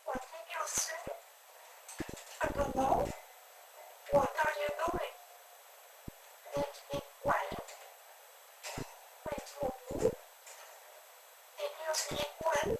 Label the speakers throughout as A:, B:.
A: What did you say? I don't know. What are you doing? Let's be quiet. I told you. Did you sleep well?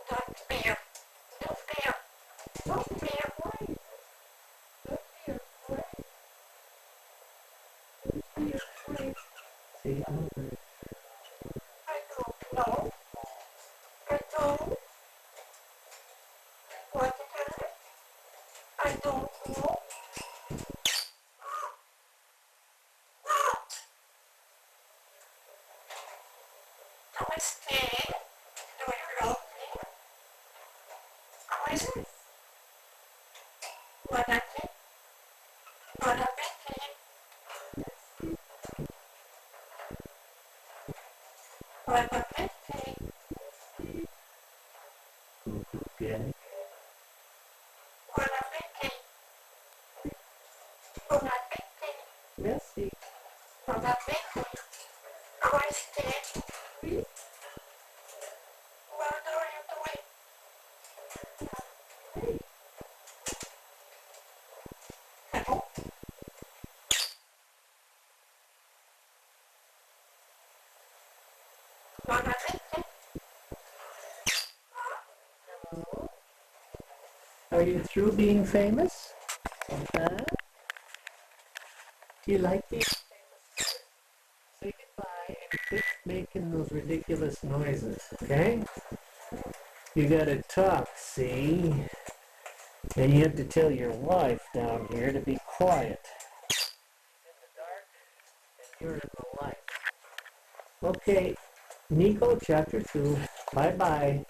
A: Don't fear. Don't fear. Don't fear. I don't know. I don't. What did I don't know. Come and stay. Do you love me? Come and stay. Buon appetito. Buon appetito. Buon appetito.
B: Okay.
A: Buon appetito. Buon appetito.
B: Merci.
A: Buon appetito. Come and stay. What are you doing? Hello? Buon appetito.
B: Are you through being famous? Huh? Do you like being famous? Say goodbye and quit making those ridiculous noises, okay? You gotta talk, see? And you have to tell your wife down here to be quiet. She's in the dark and you're in the light. Okay, Nico, chapter 2. Bye-bye.